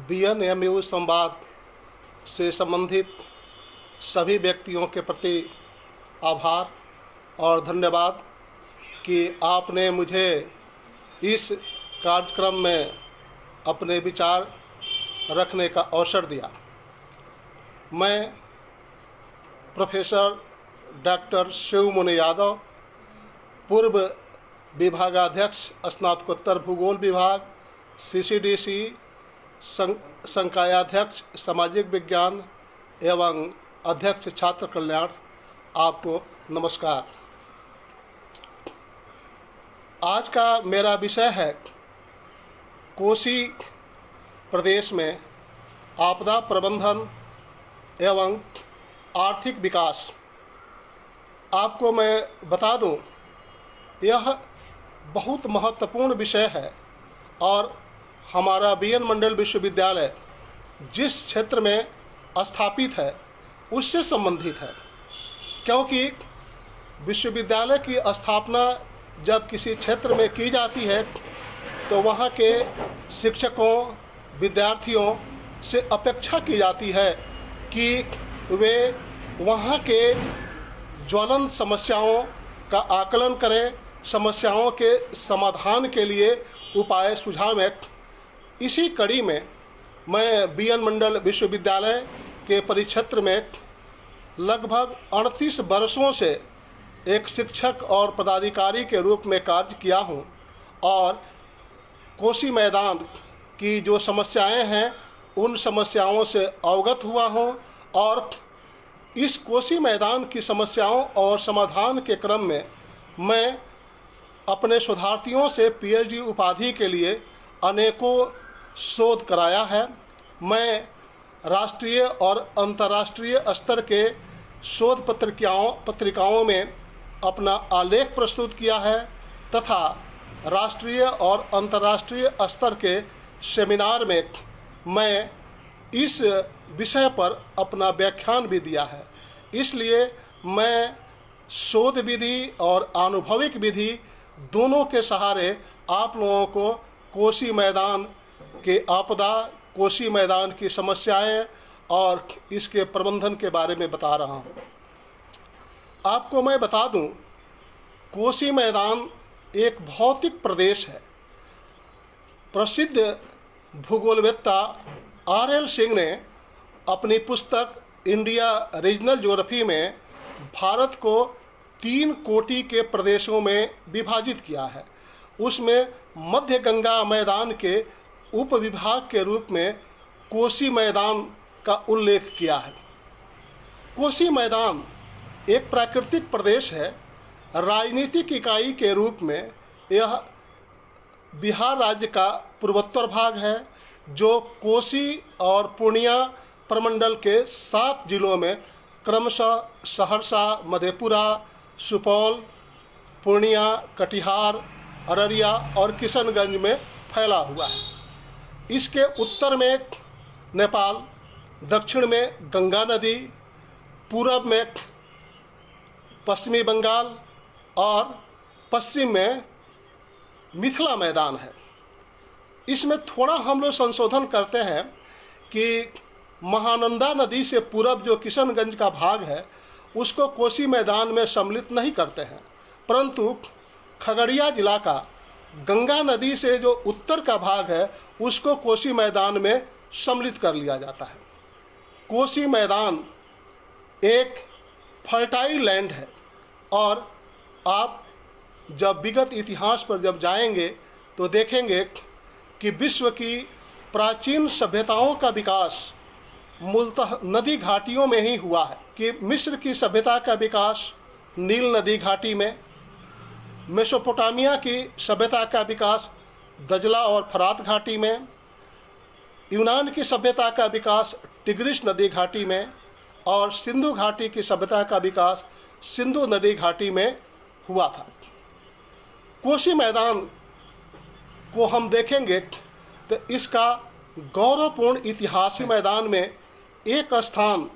BNMU संवाद से संबंधित सभी व्यक्तियों के प्रति आभार और धन्यवाद कि आपने मुझे इस कार्यक्रम में अपने विचार रखने का अवसर दिया। मैं प्रोफेसर डॉक्टर शिवमुनि यादव, पूर्व विभागाध्यक्ष स्नातकोत्तर भूगोल विभाग, CCDC, संकायाध्यक्ष सामाजिक विज्ञान एवं अध्यक्ष छात्र कल्याण, आपको नमस्कार। आज का मेरा विषय है कोसी प्रदेश में आपदा प्रबंधन एवं आर्थिक विकास। आपको मैं बता दूं, यह बहुत महत्वपूर्ण विषय है और हमारा BN मंडल विश्वविद्यालय जिस क्षेत्र में स्थापित है उससे संबंधित है, क्योंकि विश्वविद्यालय की स्थापना जब किसी क्षेत्र में की जाती है तो वहाँ के शिक्षकों, विद्यार्थियों से अपेक्षा की जाती है कि वे वहाँ के ज्वलंत समस्याओं का आकलन करें, समस्याओं के समाधान के लिए उपाय सुझावें। इसी कड़ी में मैं BN मंडल विश्वविद्यालय के परिक्षेत्र में लगभग 38 वर्षों से एक शिक्षक और पदाधिकारी के रूप में कार्य किया हूं और कोसी मैदान की जो समस्याएं हैं उन समस्याओं से अवगत हुआ हूं और इस कोसी मैदान की समस्याओं और समाधान के क्रम में मैं अपने शोधार्थियों से PhD उपाधि के लिए अनेकों शोध कराया है। मैं राष्ट्रीय और अंतर्राष्ट्रीय स्तर के शोध पत्रिकाओं में अपना आलेख प्रस्तुत किया है तथा राष्ट्रीय और अंतर्राष्ट्रीय स्तर के सेमिनार में मैं इस विषय पर अपना व्याख्यान भी दिया है। इसलिए मैं शोध विधि और आनुभविक विधि दोनों के सहारे आप लोगों को कोसी मैदान के आपदा, कोसी मैदान की समस्याएं और इसके प्रबंधन के बारे में बता रहा हूं। आपको मैं बता दूं, कोसी मैदान एक भौतिक प्रदेश है। प्रसिद्ध भूगोलवेत्ता RL सिंह ने अपनी पुस्तक इंडिया रीजनल ज्योग्राफी में भारत को 3 कोटि के प्रदेशों में विभाजित किया है। उसमें मध्य गंगा मैदान के उपविभाग के रूप में कोसी मैदान का उल्लेख किया है। कोसी मैदान एक प्राकृतिक प्रदेश है। राजनीतिक इकाई के रूप में यह बिहार राज्य का पूर्वोत्तर भाग है, जो कोसी और पूर्णिया प्रमंडल के 7 जिलों में क्रमशः सहरसा, मधेपुरा, सुपौल, पूर्णिया, कटिहार, अररिया और किशनगंज में फैला हुआ है। इसके उत्तर में नेपाल, दक्षिण में गंगा नदी, पूरब में पश्चिमी बंगाल और पश्चिम में मिथिला मैदान है। इसमें थोड़ा हम लोग संशोधन करते हैं कि महानंदा नदी से पूरब जो किशनगंज का भाग है उसको कोसी मैदान में सम्मिलित नहीं करते हैं, परंतु खगड़िया जिला का गंगा नदी से जो उत्तर का भाग है उसको कोसी मैदान में सम्मिलित कर लिया जाता है। कोसी मैदान एक फर्टाइल लैंड है और आप जब विगत इतिहास पर जब जाएंगे तो देखेंगे कि विश्व की प्राचीन सभ्यताओं का विकास मूलतः नदी घाटियों में ही हुआ है। कि मिस्र की सभ्यता का विकास नील नदी घाटी में, मेसोपोटामिया की सभ्यता का विकास दजला और फरात घाटी में, यूनान की सभ्यता का विकास टिग्रिस नदी घाटी में और सिंधु घाटी की सभ्यता का विकास सिंधु नदी घाटी में हुआ था। कोसी मैदान को हम देखेंगे तो इसका गौरवपूर्ण इतिहासी मैदान में एक स्थान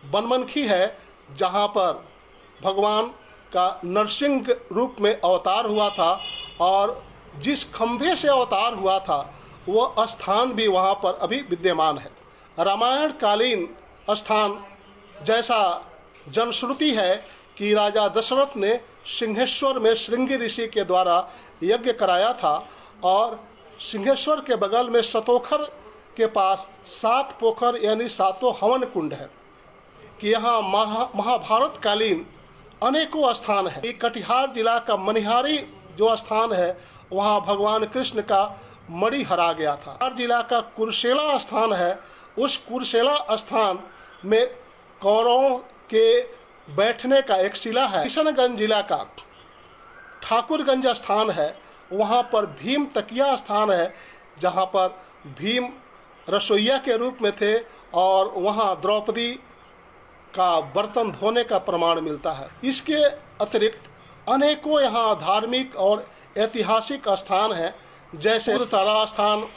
बनमनखी है, जहाँ पर भगवान का नरसिंह रूप में अवतार हुआ था और जिस खंभे से अवतार हुआ था वह स्थान भी वहाँ पर अभी विद्यमान है। रामायण कालीन स्थान जैसा जनश्रुति है कि राजा दशरथ ने सिंहेश्वर में श्रृंगी ऋषि के द्वारा यज्ञ कराया था और सिंहेश्वर के बगल में सतोखर के पास 7 पोखर यानी 7 हवन कुंड है कि यहाँ महाभारत कालीन अनेकों स्थान है। कटिहार जिला का मनिहारी जो स्थान है वहाँ भगवान कृष्ण का मणि हरा गया था। कटिहार जिला का कुरसेला स्थान है, उस कुरसेला स्थान में कौरवों के बैठने का एक शिला है। किशनगंज जिला का ठाकुरगंज स्थान है, वहाँ पर भीम तकिया स्थान है जहाँ पर भीम रसोइया के रूप में थे और वहाँ द्रौपदी का बर्तन धोने का प्रमाण मिलता है। इसके अतिरिक्त अनेकों यहाँ धार्मिक और ऐतिहासिक स्थान हैं, जैसे तारा स्थान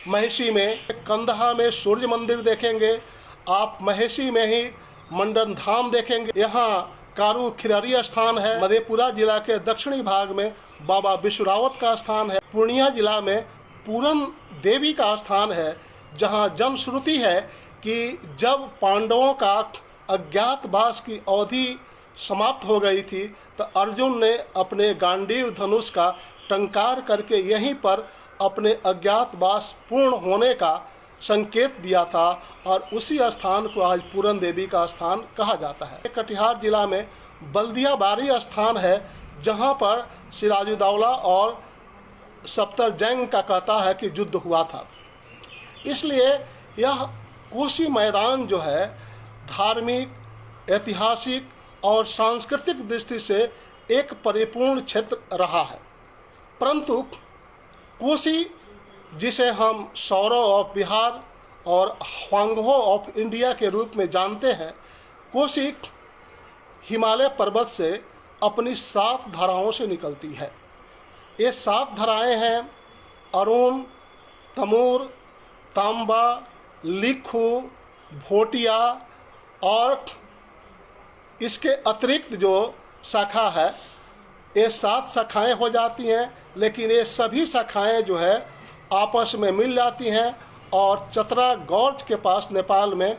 महेशी में, कंदहा में सूर्य मंदिर देखेंगे आप, महेशी में ही मंडन धाम देखेंगे। यहाँ कारू खिरारी स्थान है। मधेपुरा जिला के दक्षिणी भाग में बाबा विश्वरावत का स्थान है। पूर्णिया जिला में पूरन देवी का स्थान है, जहाँ जनश्रुति है कि जब पांडवों का अज्ञातवास की अवधि समाप्त हो गई थी तो अर्जुन ने अपने गांडीव धनुष का टंकार करके यहीं पर अपने अज्ञातवास पूर्ण होने का संकेत दिया था और उसी स्थान को आज पूरन देवी का स्थान कहा जाता है। कटिहार जिला में बल्दियाबारी स्थान है, जहां पर सिराजुद्दौला और सफ्दरजंग का कहता है कि युद्ध हुआ था। इसलिए यह कोसी मैदान जो है धार्मिक, ऐतिहासिक और सांस्कृतिक दृष्टि से एक परिपूर्ण क्षेत्र रहा है। परंतु कोसी, जिसे हम सौरव ऑफ बिहार और ह्वांगहो ऑफ इंडिया के रूप में जानते हैं, कोसी हिमालय पर्वत से अपनी 7 धाराओं से निकलती है। ये 7 धाराएं हैं अरुण, तमूर, तांबा, लिखू, भोटिया और इसके अतिरिक्त जो शाखा है ये 7 शाखाएं हो जाती हैं, लेकिन ये सभी शाखाएं जो है आपस में मिल जाती हैं और चतरा गौर्ज के पास नेपाल में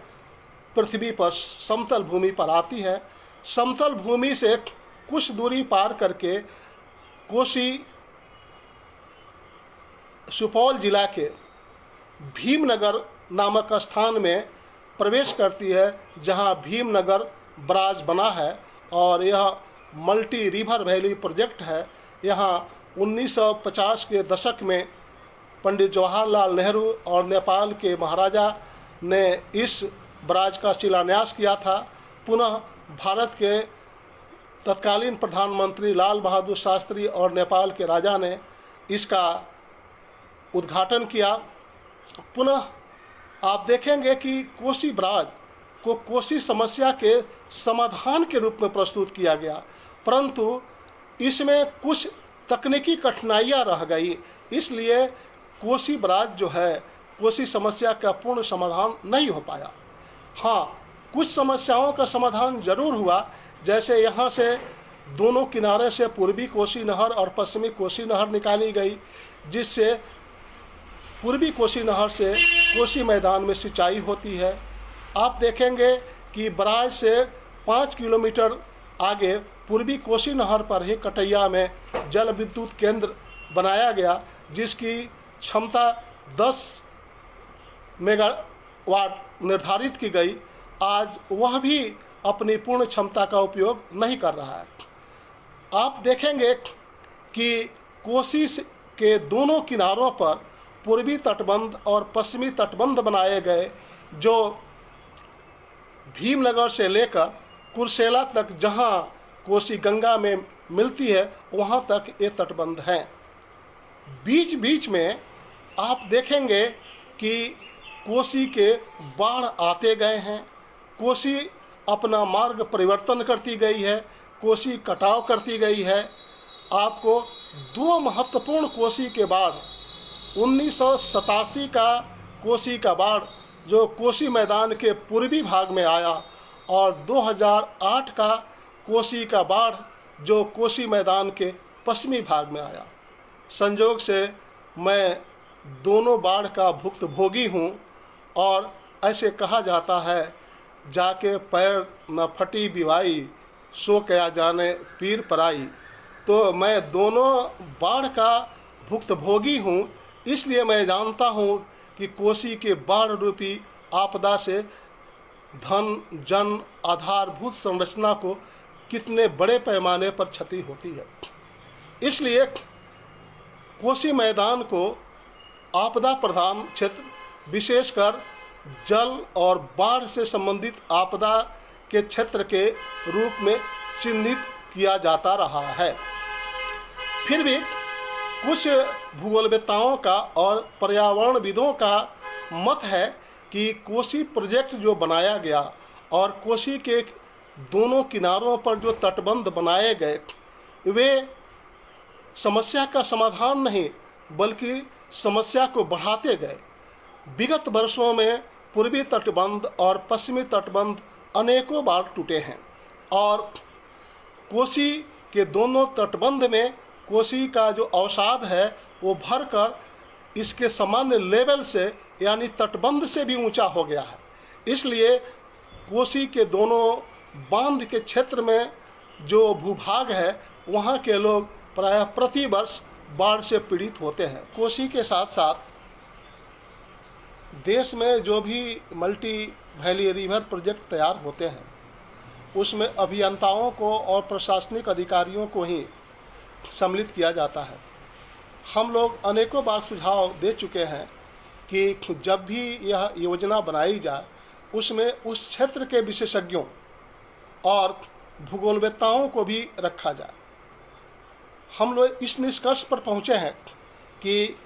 पृथ्वी पर समतल भूमि पर आती है। समतल भूमि से कुछ दूरी पार करके कोसी सुपौल जिला के भीमनगर नामक स्थान में प्रवेश करती है, जहां भीमनगर बराज बना है और यह मल्टी रिवर वैली प्रोजेक्ट है। यहाँ 1950 के दशक में पंडित जवाहरलाल नेहरू और नेपाल के महाराजा ने इस बराज का शिलान्यास किया था। पुनः भारत के तत्कालीन प्रधानमंत्री लाल बहादुर शास्त्री और नेपाल के राजा ने इसका उद्घाटन किया। पुनः आप देखेंगे कि कोसी बराज को कोसी समस्या के समाधान के रूप में प्रस्तुत किया गया, परंतु इसमें कुछ तकनीकी कठिनाइयां रह गई, इसलिए कोसी बराज जो है कोसी समस्या का पूर्ण समाधान नहीं हो पाया। हाँ, कुछ समस्याओं का समाधान जरूर हुआ, जैसे यहाँ से दोनों किनारे से पूर्वी कोसी नहर और पश्चिमी कोसी नहर निकाली गई, जिससे पूर्वी कोसी नहर से कोसी मैदान में सिंचाई होती है। आप देखेंगे कि बराज से 5 किलोमीटर आगे पूर्वी कोसी नहर पर ही कटैया में जल विद्युत केंद्र बनाया गया, जिसकी क्षमता 10 मेगावाट निर्धारित की गई। आज वह भी अपनी पूर्ण क्षमता का उपयोग नहीं कर रहा है। आप देखेंगे कि कोसी के दोनों किनारों पर पूर्वी तटबंध और पश्चिमी तटबंध बनाए गए, जो भीमनगर से लेकर कुरसेला तक, जहां कोसी गंगा में मिलती है, वहां तक ये तटबंध हैं। बीच बीच में आप देखेंगे कि कोसी के बाढ़ आते गए हैं, कोसी अपना मार्ग परिवर्तन करती गई है, कोसी कटाव करती गई है। आपको 2 महत्वपूर्ण कोसी के बाढ़, 1987 का कोसी का बाढ़ जो कोसी मैदान के पूर्वी भाग में आया, और 2008 का कोसी का बाढ़ जो कोसी मैदान के पश्चिमी भाग में आया। संयोग से मैं दोनों बाढ़ का भुक्तभोगी हूँ और ऐसे कहा जाता है, जाके पैर न फटी बिवाई, सो क्या जाने पीर पराई। तो मैं दोनों बाढ़ का भुक्तभोगी हूँ, इसलिए मैं जानता हूँ कि कोसी के बाढ़ रूपी आपदा से धन जन आधारभूत संरचना को कितने बड़े पैमाने पर क्षति होती है। इसलिए कोसी मैदान को आपदा प्रधान क्षेत्र, विशेषकर जल और बाढ़ से संबंधित आपदा के क्षेत्र के रूप में चिन्हित किया जाता रहा है। फिर भी कुछ भूगोलवेत्ताओं का और पर्यावरणविदों का मत है कि कोसी प्रोजेक्ट जो बनाया गया और कोसी के दोनों किनारों पर जो तटबंध बनाए गए, वे समस्या का समाधान नहीं बल्कि समस्या को बढ़ाते गए। विगत वर्षों में पूर्वी तटबंध और पश्चिमी तटबंध अनेकों बार टूटे हैं और कोसी के दोनों तटबंध में कोसी का जो अवसाद है वो भरकर इसके सामान्य लेवल से यानी तटबंध से भी ऊंचा हो गया है। इसलिए कोसी के दोनों बांध के क्षेत्र में जो भूभाग है वहाँ के लोग प्रायः प्रति वर्ष बाढ़ से पीड़ित होते हैं। कोसी के साथ साथ देश में जो भी मल्टी वैली रिवर प्रोजेक्ट तैयार होते हैं उसमें अभियंताओं को और प्रशासनिक अधिकारियों को ही सम्मिलित किया जाता है। हम लोग अनेकों बार सुझाव दे चुके हैं कि जब भी यह योजना बनाई जाए उसमें उस क्षेत्र के विशेषज्ञों और भूगोलवेत्ताओं को भी रखा जाए। हम लोग इस निष्कर्ष पर पहुँचे हैं कि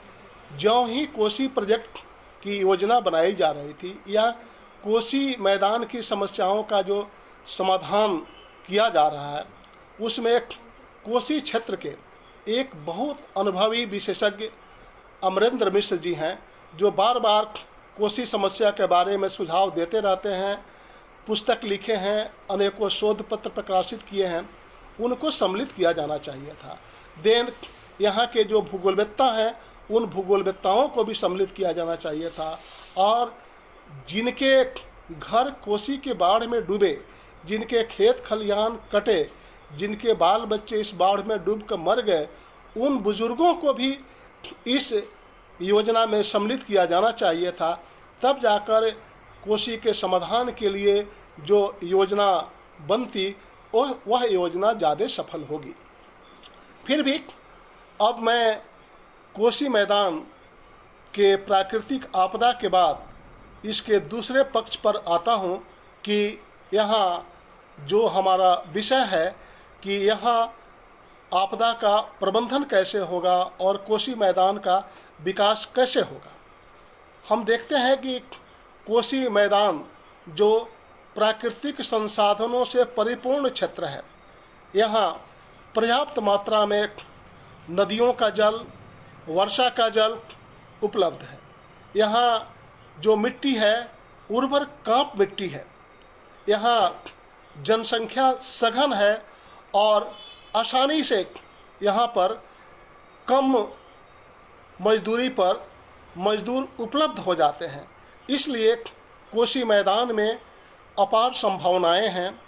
ज्यों ही कोसी प्रोजेक्ट की योजना बनाई जा रही थी या कोसी मैदान की समस्याओं का जो समाधान किया जा रहा है उसमें कोसी क्षेत्र के एक बहुत अनुभवी विशेषज्ञ अमरेंद्र मिश्र जी हैं, जो बार बार कोसी समस्या के बारे में सुझाव देते रहते हैं, पुस्तक लिखे हैं, अनेकों शोध पत्र प्रकाशित किए हैं। उनको सम्मिलित किया जाना चाहिए था। देन यहाँ के जो भूगोलवेत्ता हैं उन भूगोलवेत्ताओं को भी सम्मिलित किया जाना चाहिए था और जिनके घर कोसी के बाढ़ में डूबे, जिनके खेत खलिहान कटे, जिनके बाल बच्चे इस बाढ़ में डूब कर मर गए, उन बुजुर्गों को भी इस योजना में सम्मिलित किया जाना चाहिए था। तब जाकर कोसी के समाधान के लिए जो योजना बनती वह योजना ज़्यादा सफल होगी। फिर भी अब मैं कोसी मैदान के प्राकृतिक आपदा के बाद इसके दूसरे पक्ष पर आता हूँ कि यहाँ जो हमारा विषय है कि यहाँ आपदा का प्रबंधन कैसे होगा और कोसी मैदान का विकास कैसे होगा। हम देखते हैं कि कोसी मैदान जो प्राकृतिक संसाधनों से परिपूर्ण क्षेत्र है, यहाँ पर्याप्त मात्रा में नदियों का जल, वर्षा का जल उपलब्ध है। यहाँ जो मिट्टी है उर्वर कांप मिट्टी है। यहाँ जनसंख्या सघन है और आसानी से यहाँ पर कम मजदूरी पर मजदूर उपलब्ध हो जाते हैं। इसलिए कोसी मैदान में अपार संभावनाएं हैं।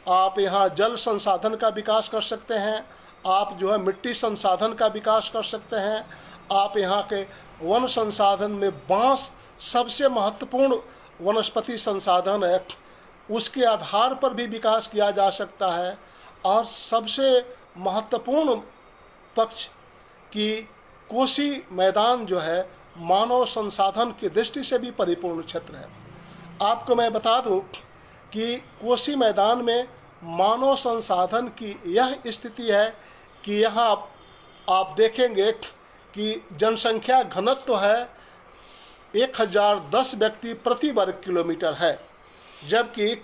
आप यहाँ जल संसाधन का विकास कर सकते हैं, आप जो है मिट्टी संसाधन का विकास कर सकते हैं, आप यहाँ के वन संसाधन में बांस सबसे महत्वपूर्ण वनस्पति संसाधन है, उसके आधार पर भी विकास किया जा सकता है। और सबसे महत्वपूर्ण पक्ष कि कोसी मैदान जो है मानव संसाधन की दृष्टि से भी परिपूर्ण क्षेत्र है। आपको मैं बता दूं कि कोसी मैदान में मानव संसाधन की यह स्थिति है कि यहाँ आप देखेंगे कि जनसंख्या घनत्व है 1010 व्यक्ति प्रति वर्ग किलोमीटर है, जबकि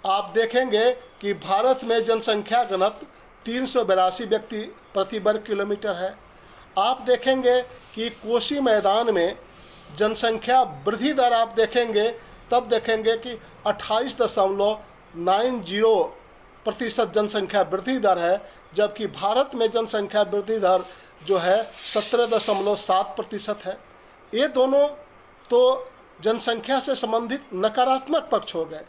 आप देखेंगे कि भारत में जनसंख्या घनत्व 382 व्यक्ति प्रति वर्ग किलोमीटर है। आप देखेंगे कि कोसी मैदान में जनसंख्या वृद्धि दर आप देखेंगे तब देखेंगे कि 28.90 प्रतिशत जनसंख्या वृद्धि दर है, जबकि भारत में जनसंख्या वृद्धि दर जो है 17.7% है। ये दोनों तो जनसंख्या से संबंधित नकारात्मक पक्ष हो गए।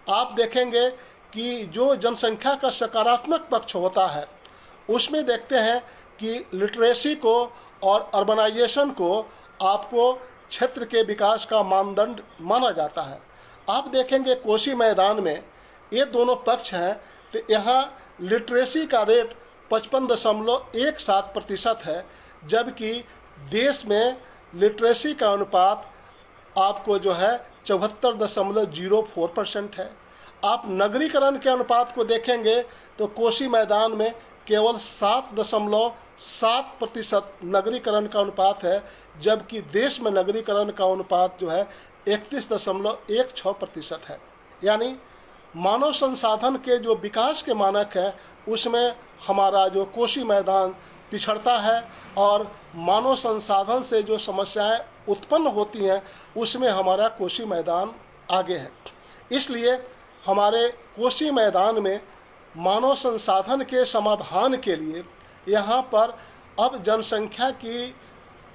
आप देखेंगे कि जो जनसंख्या का सकारात्मक पक्ष होता है उसमें देखते हैं कि लिटरेसी को और अर्बनाइजेशन को आपको क्षेत्र के विकास का मानदंड माना जाता है। आप देखेंगे कोसी मैदान में ये दोनों पक्ष हैं, तो यहाँ लिटरेसी का रेट 55.17% है, जबकि देश में लिटरेसी का अनुपात आपको जो है 74.04% है। आप नगरीकरण के अनुपात को देखेंगे तो कोसी मैदान में केवल 7.7% नगरीकरण का अनुपात है, जबकि देश में नगरीकरण का अनुपात जो है 31.16% है। यानी मानव संसाधन के जो विकास के मानक है उसमें हमारा जो कोसी मैदान पिछड़ता है, और मानव संसाधन से जो समस्याएं उत्पन्न होती हैं उसमें हमारा कोसी मैदान आगे है। इसलिए हमारे कोसी मैदान में मानव संसाधन के समाधान के लिए यहाँ पर अब जनसंख्या की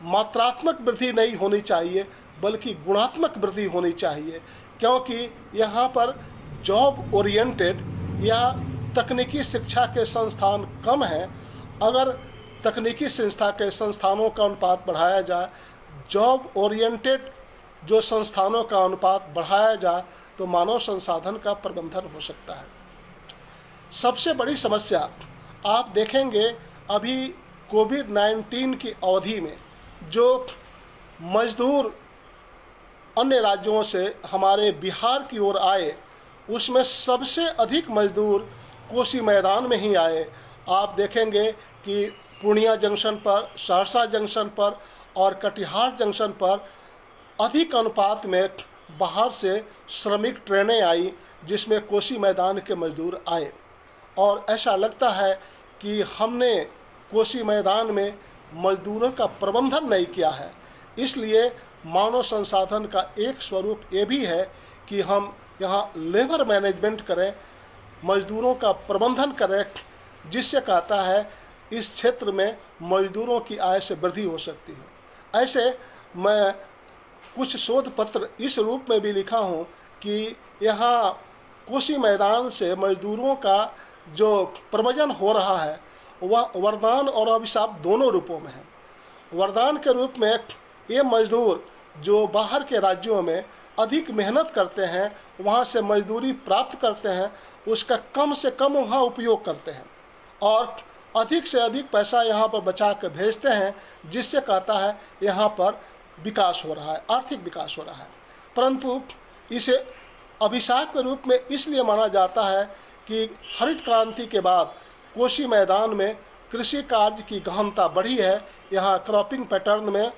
मात्रात्मक वृद्धि नहीं होनी चाहिए बल्कि गुणात्मक वृद्धि होनी चाहिए, क्योंकि यहाँ पर जॉब ओरिएंटेड या तकनीकी शिक्षा के संस्थान कम हैं। अगर तकनीकी शिक्षा के संस्थानों का अनुपात बढ़ाया जाए, जॉब ओरिएंटेड जो संस्थानों का अनुपात बढ़ाया जाए, तो मानव संसाधन का प्रबंधन हो सकता है। सबसे बड़ी समस्या आप देखेंगे अभी कोविड-19 की अवधि में जो मजदूर अन्य राज्यों से हमारे बिहार की ओर आए, उसमें सबसे अधिक मजदूर कोसी मैदान में ही आए। आप देखेंगे कि पूर्णिया जंक्शन पर, सहरसा जंक्शन पर और कटिहार जंक्शन पर अधिक अनुपात में बाहर से श्रमिक ट्रेनें आई जिसमें कोसी मैदान के मजदूर आए, और ऐसा लगता है कि हमने कोसी मैदान में मजदूरों का प्रबंधन नहीं किया है। इसलिए मानव संसाधन का एक स्वरूप ये भी है कि हम यहाँ लेबर मैनेजमेंट करें, मजदूरों का प्रबंधन करें, जिससे कहता है इस क्षेत्र में मजदूरों की आय से वृद्धि हो सकती है। ऐसे मैं कुछ शोध पत्र इस रूप में भी लिखा हूँ कि यहाँ कोसी मैदान से मजदूरों का जो प्रव्रजन हो रहा है वह वरदान और अभिशाप दोनों रूपों में है। वरदान के रूप में ये मजदूर जो बाहर के राज्यों में अधिक मेहनत करते हैं, वहाँ से मजदूरी प्राप्त करते हैं, उसका कम से कम वहाँ उपयोग करते हैं और अधिक से अधिक पैसा यहाँ पर बचा कर भेजते हैं, जिससे कहता है यहाँ पर विकास हो रहा है, आर्थिक विकास हो रहा है। परंतु इसे अभिशाप के रूप में इसलिए माना जाता है कि हरित क्रांति के बाद कोसी मैदान में कृषि कार्य की गहनता बढ़ी है, यहाँ क्रॉपिंग पैटर्न में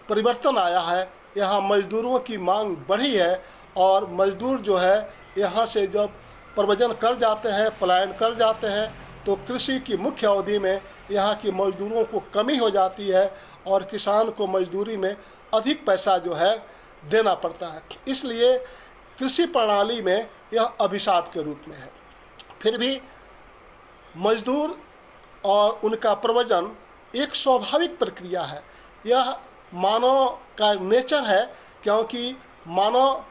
परिवर्तन आया है, यहाँ मजदूरों की मांग बढ़ी है और मजदूर जो है यहाँ से जब प्रव्रजन कर जाते हैं, पलायन कर जाते हैं, तो कृषि की मुख्य अवधि में यहाँ की मजदूरों को कमी हो जाती है और किसान को मजदूरी में अधिक पैसा जो है देना पड़ता है। इसलिए कृषि प्रणाली में यह अभिशाप के रूप में है। फिर भी मजदूर और उनका प्रव्रजन एक स्वाभाविक प्रक्रिया है, यह मानव का नेचर है, क्योंकि मानव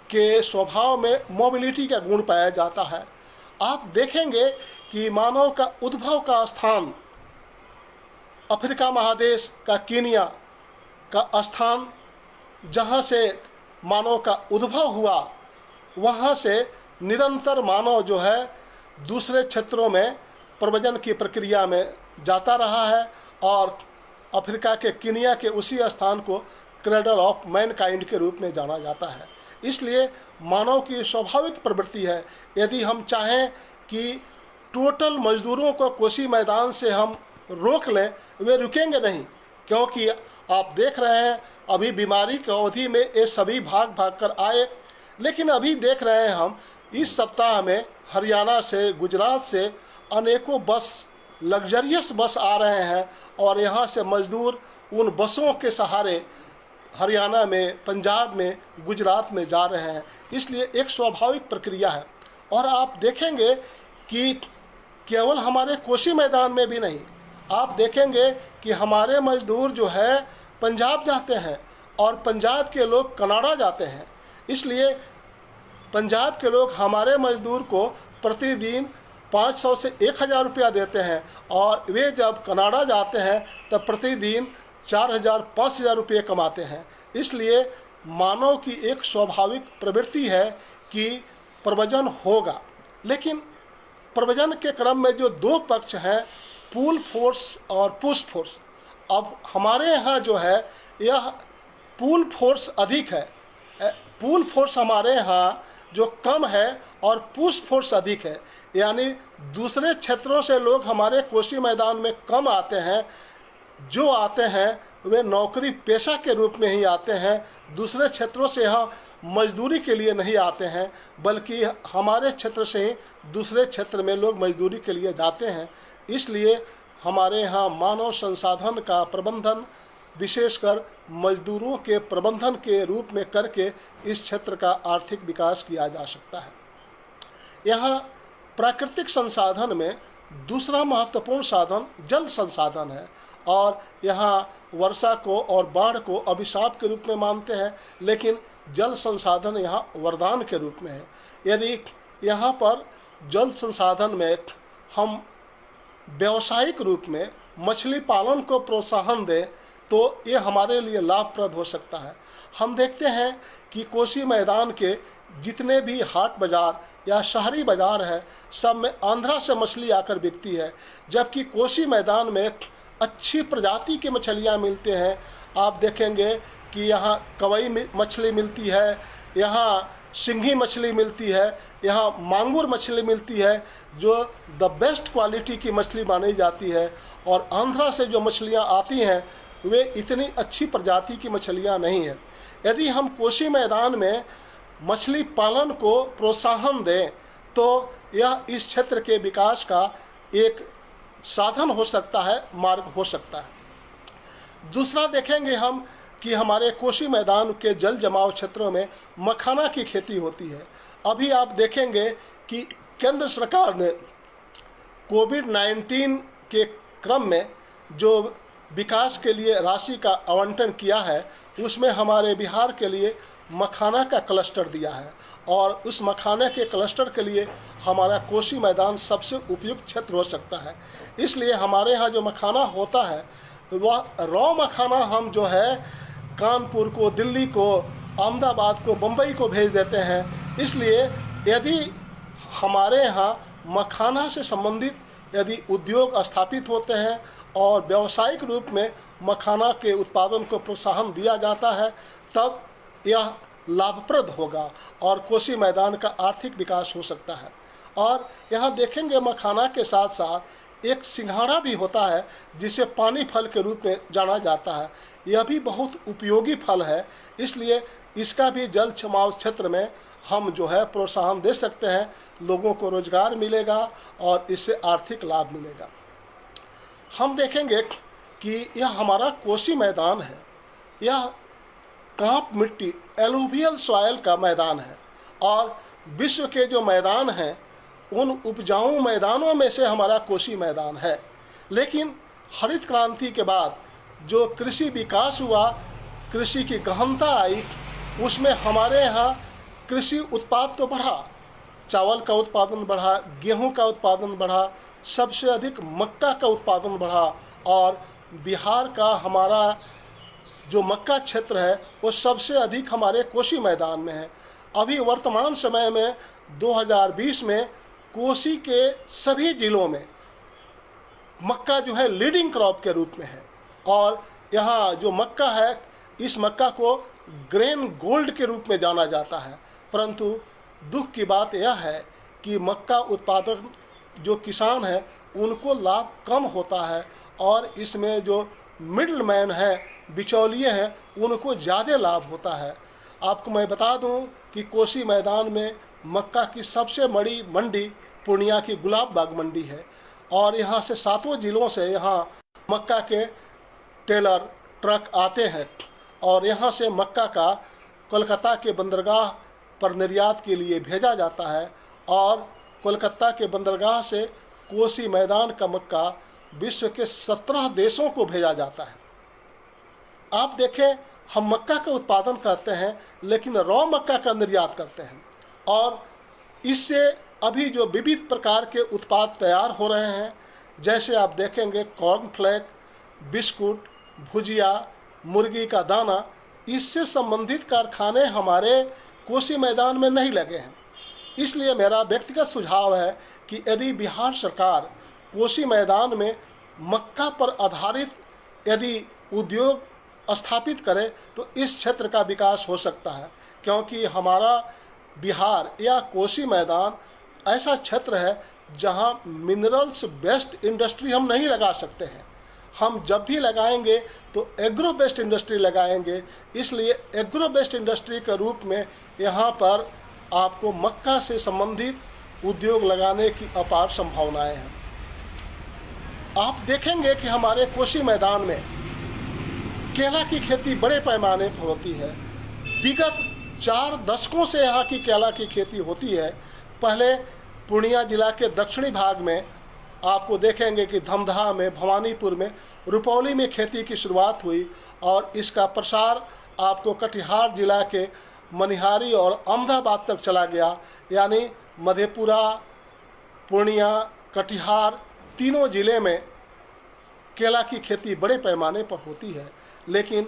के स्वभाव में मोबिलिटी का गुण पाया जाता है। आप देखेंगे कि मानव का उद्भव का स्थान अफ्रीका महादेश का कीनिया का स्थान, जहाँ से मानव का उद्भव हुआ, वहाँ से निरंतर मानव जो है दूसरे क्षेत्रों में प्रव्रजन की प्रक्रिया में जाता रहा है और अफ्रीका के कीनिया के उसी स्थान को क्रेडल ऑफ मैनकाइंड के रूप में जाना जाता है। इसलिए मानव की स्वाभाविक प्रवृत्ति है, यदि हम चाहें कि टोटल मजदूरों को कोसी मैदान से हम रोक लें, वे रुकेंगे नहीं, क्योंकि आप देख रहे हैं अभी बीमारी की अवधि में ये सभी भाग कर आए, लेकिन अभी देख रहे हैं हम इस सप्ताह में हरियाणा से, गुजरात से अनेकों बस, लग्जरियस बस आ रहे हैं और यहाँ से मजदूर उन बसों के सहारे हरियाणा में, पंजाब में, गुजरात में जा रहे हैं। इसलिए एक स्वाभाविक प्रक्रिया है और आप देखेंगे कि केवल हमारे कोसी मैदान में भी नहीं, आप देखेंगे कि हमारे मजदूर जो है पंजाब जाते हैं और पंजाब के लोग कनाडा जाते हैं। इसलिए पंजाब के लोग हमारे मजदूर को प्रतिदिन 500 से 1000 रुपया देते हैं, और वे जब कनाडा जाते हैं तब प्रतिदिन 4000-5000 रुपये कमाते हैं। इसलिए मानव की एक स्वाभाविक प्रवृत्ति है कि प्रव्रजन होगा, लेकिन प्रव्रजन के क्रम में जो दो पक्ष हैं, पुल फोर्स और पुश फोर्स। अब हमारे यहाँ जो है यह पुल फोर्स अधिक है, पुल फोर्स हमारे यहाँ जो कम है और पुश फोर्स अधिक है, यानी दूसरे क्षेत्रों से लोग हमारे कोसी मैदान में कम आते हैं। जो आते हैं वे नौकरी पेशा के रूप में ही आते हैं, दूसरे क्षेत्रों से यहाँ मजदूरी के लिए नहीं आते हैं, बल्कि हमारे क्षेत्र से ही दूसरे क्षेत्र में लोग मजदूरी के लिए जाते हैं। इसलिए हमारे यहाँ मानव संसाधन का प्रबंधन विशेषकर मजदूरों के प्रबंधन के रूप में करके इस क्षेत्र का आर्थिक विकास किया जा सकता है। यहाँ प्राकृतिक संसाधन में दूसरा महत्वपूर्ण साधन जल संसाधन है, और यहाँ वर्षा को और बाढ़ को अभिशाप के रूप में मानते हैं, लेकिन जल संसाधन यहाँ वरदान के रूप में है। यदि यहाँ पर जल संसाधन में हम व्यावसायिक रूप में मछली पालन को प्रोत्साहन दें तो ये हमारे लिए लाभप्रद हो सकता है। हम देखते हैं कि कोसी मैदान के जितने भी हाट बाज़ार या शहरी बाज़ार है, सब में आंध्रा से मछली आकर बिकती है, जबकि कोसी मैदान में अच्छी प्रजाति की मछलियाँ मिलते हैं। आप देखेंगे कि यहाँ कवई मछली मिलती है, यहाँ सिंघी मछली मिलती है, यहाँ मांगुर मछली मिलती है, जो द बेस्ट क्वालिटी की मछली मानी जाती है। और आंध्रा से जो मछलियाँ आती हैं वे इतनी अच्छी प्रजाति की मछलियाँ नहीं हैं। यदि हम कोसी मैदान में मछली पालन को प्रोत्साहन दें तो यह इस क्षेत्र के विकास का एक साधन हो सकता है, मार्ग हो सकता है। दूसरा देखेंगे हम कि हमारे कोसी मैदान के जल जमाव क्षेत्रों में मखाना की खेती होती है। अभी आप देखेंगे कि केंद्र सरकार ने कोविड-19 के क्रम में जो विकास के लिए राशि का आवंटन किया है, उसमें हमारे बिहार के लिए मखाना का क्लस्टर दिया है, और उस मखाने के क्लस्टर के लिए हमारा कोसी मैदान सबसे उपयुक्त क्षेत्र हो सकता है। इसलिए हमारे यहाँ जो मखाना होता है वह रॉ मखाना हम जो है कानपुर को, दिल्ली को, अहमदाबाद को, मुंबई को भेज देते हैं। इसलिए यदि हमारे यहाँ मखाना से संबंधित यदि उद्योग स्थापित होते हैं और व्यावसायिक रूप में मखाना के उत्पादन को प्रोत्साहन दिया जाता है, तब यह लाभप्रद होगा और कोसी मैदान का आर्थिक विकास हो सकता है। और यहाँ देखेंगे मखाना के साथ साथ एक सिंघाड़ा भी होता है, जिसे पानी फल के रूप में जाना जाता है। यह भी बहुत उपयोगी फल है, इसलिए इसका भी जल जमाव क्षेत्र में हम जो है प्रोत्साहन दे सकते हैं। लोगों को रोजगार मिलेगा और इससे आर्थिक लाभ मिलेगा। हम देखेंगे कि यह हमारा कोसी मैदान है, यह कांप मिट्टी एलुवियल सॉइल का मैदान है, और विश्व के जो मैदान हैं उन उपजाऊ मैदानों में से हमारा कोसी मैदान है। लेकिन हरित क्रांति के बाद जो कृषि विकास हुआ, कृषि की गहनता आई, उसमें हमारे यहाँ कृषि उत्पाद तो बढ़ा, चावल का उत्पादन बढ़ा, गेहूं का उत्पादन बढ़ा, सबसे अधिक मक्का का उत्पादन बढ़ा, और बिहार का हमारा जो मक्का क्षेत्र है वो सबसे अधिक हमारे कोसी मैदान में है। अभी वर्तमान समय में 2020 में कोसी के सभी जिलों में मक्का जो है लीडिंग क्रॉप के रूप में है, और यहाँ जो मक्का है इस मक्का को ग्रेन गोल्ड के रूप में जाना जाता है। परंतु दुख की बात यह है कि मक्का उत्पादक जो किसान हैं उनको लाभ कम होता है, और इसमें जो मिडल मैन है, बिचौलिए हैं, उनको ज़्यादा लाभ होता है। आपको मैं बता दूं कि कोसी मैदान में मक्का की सबसे बड़ी मंडी पूर्णिया की गुलाब बाग मंडी है, और यहाँ से 7 जिलों से यहाँ मक्का के टेलर ट्रक आते हैं, और यहाँ से मक्का का कोलकाता के बंदरगाह पर निर्यात के लिए भेजा जाता है, और कोलकाता के बंदरगाह से कोसी मैदान का मक्का विश्व के 17 देशों को भेजा जाता है। आप देखें, हम मक्का का उत्पादन करते हैं लेकिन रॉ मक्का का निर्यात करते हैं, और इससे अभी जो विविध प्रकार के उत्पाद तैयार हो रहे हैं, जैसे आप देखेंगे कॉर्नफ्लेक, बिस्कुट, भुजिया, मुर्गी का दाना, इससे संबंधित कारखाने हमारे कोसी मैदान में नहीं लगे हैं। इसलिए मेरा व्यक्तिगत सुझाव है कि यदि बिहार सरकार कोसी मैदान में मक्का पर आधारित यदि उद्योग स्थापित करे तो इस क्षेत्र का विकास हो सकता है, क्योंकि हमारा बिहार या कोसी मैदान ऐसा क्षेत्र है जहां मिनरल्स बेस्ड इंडस्ट्री हम नहीं लगा सकते हैं। हम जब भी लगाएंगे तो एग्रो बेस्ड इंडस्ट्री लगाएंगे। इसलिए एग्रो बेस्ड इंडस्ट्री के रूप में यहाँ पर आपको मक्का से संबंधित उद्योग लगाने की अपार संभावनाएं हैं। आप देखेंगे कि हमारे कोसी मैदान में केला की खेती बड़े पैमाने पर होती है। विगत 4 दशकों से यहाँ की केला की खेती होती है। पहले पूर्णिया जिला के दक्षिणी भाग में आपको देखेंगे कि धमधा में, भवानीपुर में, रुपौली में खेती की शुरुआत हुई और इसका प्रसार आपको कटिहार जिला के मनिहारी और अहमदाबाद तक चला गया। यानी मधेपुरा, पूर्णिया, कटिहार तीनों ज़िले में केला की खेती बड़े पैमाने पर होती है। लेकिन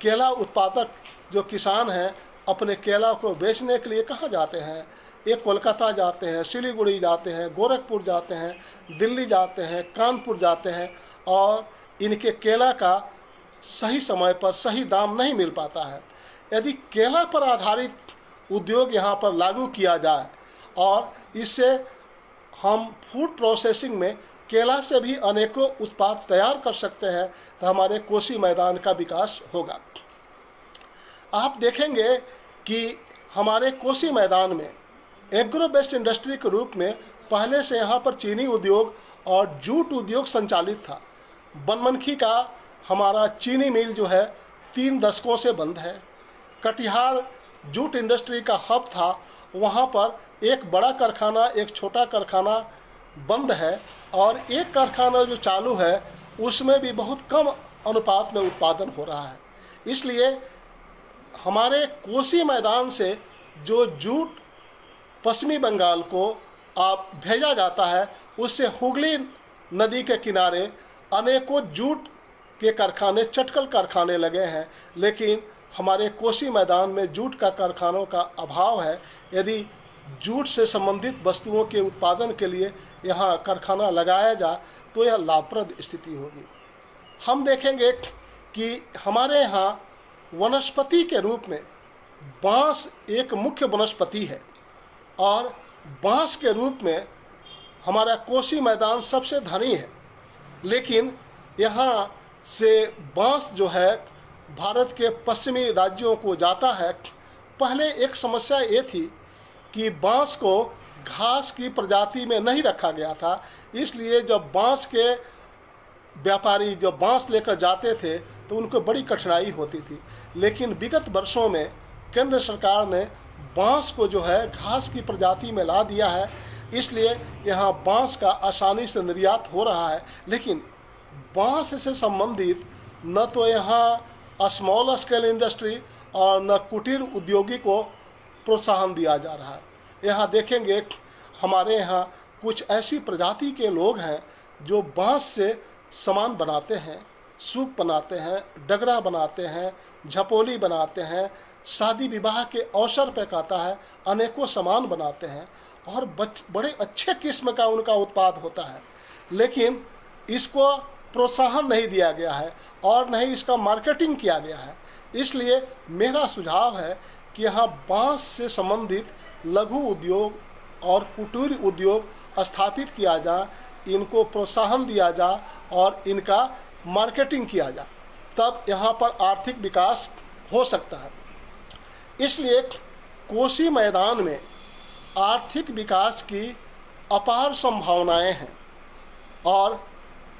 केला उत्पादक जो किसान हैं अपने केला को बेचने के लिए कहाँ जाते हैं? ये कोलकाता जाते हैं, सिलीगुड़ी जाते हैं, गोरखपुर जाते हैं, दिल्ली जाते हैं, कानपुर जाते हैं, और इनके केला का सही समय पर सही दाम नहीं मिल पाता है। यदि केला पर आधारित उद्योग यहाँ पर लागू किया जाए और इससे हम फूड प्रोसेसिंग में केला से भी अनेकों उत्पाद तैयार कर सकते हैं तो हमारे कोसी मैदान का विकास होगा। आप देखेंगे कि हमारे कोसी मैदान में एग्रो बेस्ड इंडस्ट्री के रूप में पहले से यहाँ पर चीनी उद्योग और जूट उद्योग संचालित था। बनमनखी का हमारा चीनी मिल जो है 3 दशकों से बंद है। कटिहार जूट इंडस्ट्री का हब था, वहाँ पर एक बड़ा कारखाना, एक छोटा कारखाना बंद है, और एक कारखाना जो चालू है उसमें भी बहुत कम अनुपात में उत्पादन हो रहा है। इसलिए हमारे कोसी मैदान से जो जूट पश्चिमी बंगाल को आप भेजा जाता है, उससे हुगली नदी के किनारे अनेकों जूट के कारखाने, चटकल कारखाने लगे हैं। लेकिन हमारे कोसी मैदान में जूट का कारखानों का अभाव है। यदि जूट से संबंधित वस्तुओं के उत्पादन के लिए यहाँ कारखाना लगाया जाए तो यह लाभप्रद स्थिति होगी। हम देखेंगे कि हमारे यहाँ वनस्पति के रूप में बांस एक मुख्य वनस्पति है, और बांस के रूप में हमारा कोसी मैदान सबसे धनी है। लेकिन यहाँ से बांस जो है भारत के पश्चिमी राज्यों को जाता है। पहले एक समस्या ये थी कि बांस को घास की प्रजाति में नहीं रखा गया था, इसलिए जब बांस के व्यापारी जब बांस लेकर जाते थे तो उनको बड़ी कठिनाई होती थी। लेकिन विगत वर्षों में केंद्र सरकार ने बांस को जो है घास की प्रजाति में ला दिया है, इसलिए यहाँ बांस का आसानी से निर्यात हो रहा है। लेकिन बांस से संबंधित न तो यहाँ स्मॉल स्केल इंडस्ट्री और न कुटीर उद्योगी को प्रोत्साहन दिया जा रहा है। यहाँ देखेंगे हमारे यहाँ कुछ ऐसी प्रजाति के लोग हैं जो बांस से सामान बनाते हैं, सूप बनाते हैं, डगरा बनाते हैं, झपोली बनाते हैं, शादी विवाह के अवसर पर कहता है अनेकों सामान बनाते हैं, और बड़े अच्छे किस्म का उनका उत्पाद होता है। लेकिन इसको प्रोत्साहन नहीं दिया गया है और नहीं इसका मार्केटिंग किया गया है। इसलिए मेरा सुझाव है कि यहाँ बांस से संबंधित लघु उद्योग और कुटीर उद्योग स्थापित किया जाए, इनको प्रोत्साहन दिया जाए और इनका मार्केटिंग किया जाए, तब यहाँ पर आर्थिक विकास हो सकता है। इसलिए कोसी मैदान में आर्थिक विकास की अपार संभावनाएं हैं, और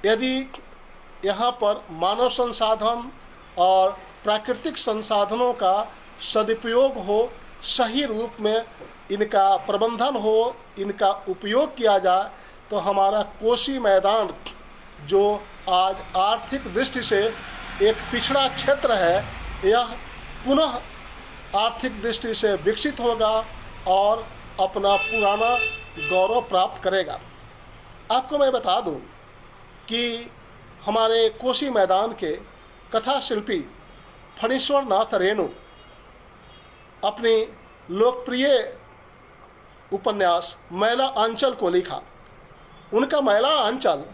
यदि यहाँ पर मानव संसाधन और प्राकृतिक संसाधनों का सदुपयोग हो, सही रूप में इनका प्रबंधन हो, इनका उपयोग किया जाए, तो हमारा कोसी मैदान जो आज आर्थिक दृष्टि से एक पिछड़ा क्षेत्र है, यह पुनः आर्थिक दृष्टि से विकसित होगा और अपना पुराना गौरव प्राप्त करेगा। आपको मैं बता दूं कि हमारे कोसी मैदान के कथा शिल्पी फणीश्वर नाथ रेणु अपनी लोकप्रिय उपन्यास मैला आंचल को लिखा। उनका मैला आंचल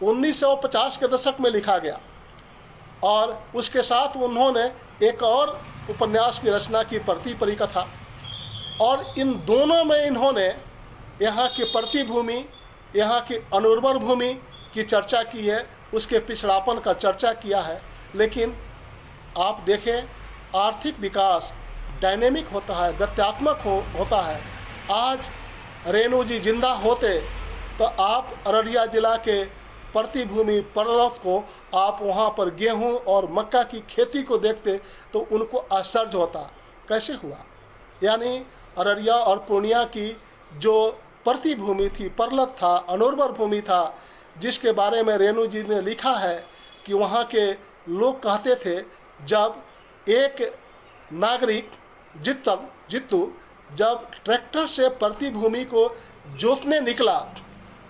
1950 के दशक में लिखा गया और उसके साथ उन्होंने एक और उपन्यास की रचना की, परती परिकथा। और इन दोनों में इन्होंने यहाँ की परती भूमि, यहाँ की अनुर्वर भूमि की चर्चा की है, उसके पिछड़ापन का चर्चा किया है। लेकिन आप देखें, आर्थिक विकास डायनेमिक होता है, गत्यात्मक होता है। आज रेणु जी जिंदा होते तो आप अररिया जिला के परती भूमि पर्वत को, आप वहाँ पर गेहूं और मक्का की खेती को देखते तो उनको आश्चर्य होता, कैसे हुआ। यानी अररिया और पूर्णिया की जो परती भूमि थी, परलत था, अनुर्वर भूमि था, जिसके बारे में रेणु जी ने लिखा है कि वहाँ के लोग कहते थे, जब एक नागरिक जित्तू जब ट्रैक्टर से परती भूमि को जोतने निकला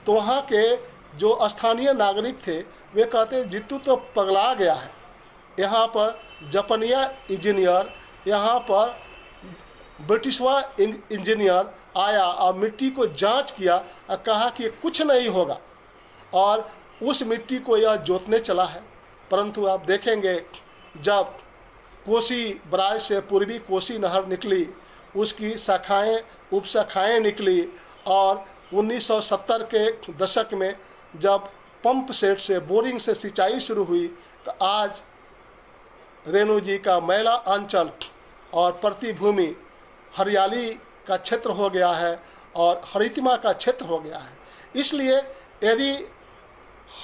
तो वहाँ के जो स्थानीय नागरिक थे वे कहते, जित्तू तो पगला गया है। यहाँ पर जापानिया इंजीनियर, यहाँ पर ब्रिटिशवा इंजीनियर आया और मिट्टी को जांच किया और कहा कि कुछ नहीं होगा, और उस मिट्टी को यह जोतने चला है। परंतु आप देखेंगे, जब कोसी बराज से पूर्वी कोसी नहर निकली, उसकी शाखाएं उपशाखाएं निकली और 1970 के दशक में जब पंप सेट से, बोरिंग से सिंचाई शुरू हुई, तो आज रेणु जी का मैला आंचल और परती भूमि हरियाली का क्षेत्र हो गया है और हरितिमा का क्षेत्र हो गया है। इसलिए यदि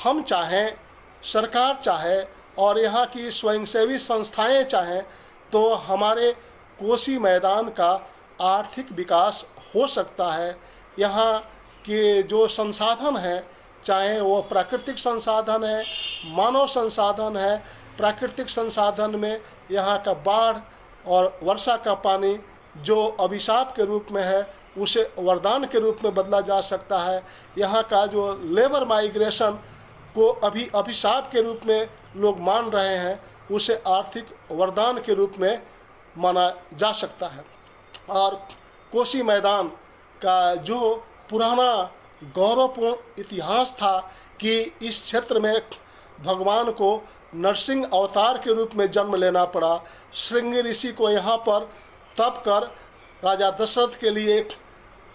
हम चाहें, सरकार चाहे और यहाँ की स्वयंसेवी संस्थाएं चाहें, तो हमारे कोसी मैदान का आर्थिक विकास हो सकता है। यहाँ के जो संसाधन हैं, चाहे वो प्राकृतिक संसाधन है, मानव संसाधन है, प्राकृतिक संसाधन में यहाँ का बाढ़ और वर्षा का पानी जो अभिशाप के रूप में है, उसे वरदान के रूप में बदला जा सकता है। यहाँ का जो लेबर माइग्रेशन को अभी अभिशाप के रूप में लोग मान रहे हैं, उसे आर्थिक वरदान के रूप में माना जा सकता है। और कोसी मैदान का जो पुराना गौरवपूर्ण इतिहास था कि इस क्षेत्र में भगवान को नरसिंह अवतार के रूप में जन्म लेना पड़ा। श्रृंगी ऋषि को यहाँ पर तप कर राजा दशरथ के लिए एक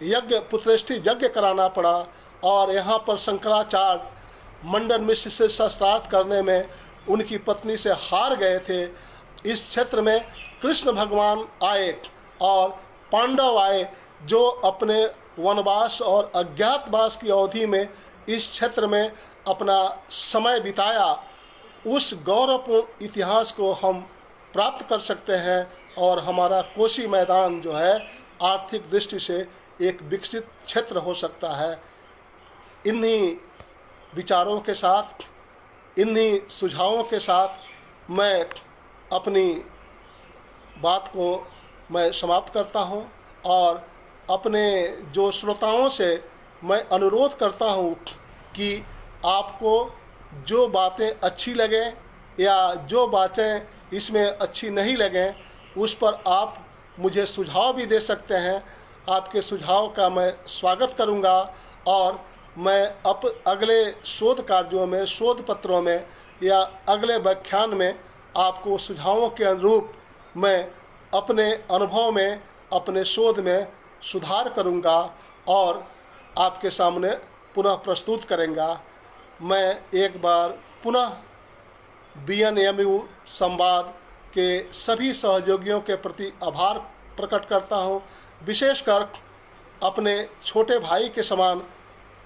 यज्ञ, पुत्रेष्ठि यज्ञ कराना पड़ा, और यहाँ पर शंकराचार्य मंडन मिश्र से शस्त्रार्थ करने में उनकी पत्नी से हार गए थे। इस क्षेत्र में कृष्ण भगवान आए और पांडव आए, जो अपने वनवास और अज्ञातवास की अवधि में इस क्षेत्र में अपना समय बिताया। उस गौरवपूर्ण इतिहास को हम प्राप्त कर सकते हैं और हमारा कोसी मैदान जो है आर्थिक दृष्टि से एक विकसित क्षेत्र हो सकता है। इन्हीं विचारों के साथ, इन्हीं सुझावों के साथ मैं अपनी बात को मैं समाप्त करता हूं और अपने जो श्रोताओं से मैं अनुरोध करता हूं कि आपको जो बातें अच्छी लगें या जो बातें इसमें अच्छी नहीं लगें, उस पर आप मुझे सुझाव भी दे सकते हैं। आपके सुझाव का मैं स्वागत करूंगा और मैं अगले शोध कार्यों में, शोध पत्रों में या अगले व्याख्यान में आपको सुझावों के अनुरूप मैं अपने अनुभव में, अपने शोध में सुधार करूंगा और आपके सामने पुनः प्रस्तुत करेंगा। मैं एक बार पुनः BNMU संवाद के सभी सहयोगियों के प्रति आभार प्रकट करता हूं, विशेषकर अपने छोटे भाई के समान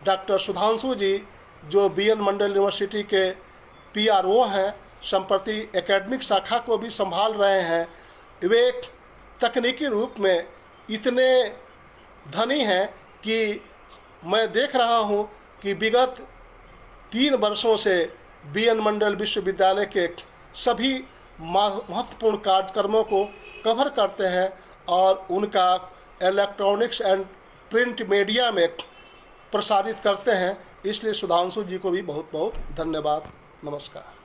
डॉक्टर सुधांशु जी, जो BN मंडल यूनिवर्सिटी के PRO हैं, संप्रति एकेडमिक शाखा को भी संभाल रहे हैं। वे तकनीकी रूप में इतने धनी हैं कि मैं देख रहा हूं कि विगत 3 वर्षों से BN मंडल विश्वविद्यालय के सभी महत्वपूर्ण कार्यक्रमों को कवर करते हैं और उनका इलेक्ट्रॉनिक्स एंड प्रिंट मीडिया में प्रसारित करते हैं। इसलिए सुधांशु जी को भी बहुत बहुत धन्यवाद। नमस्कार।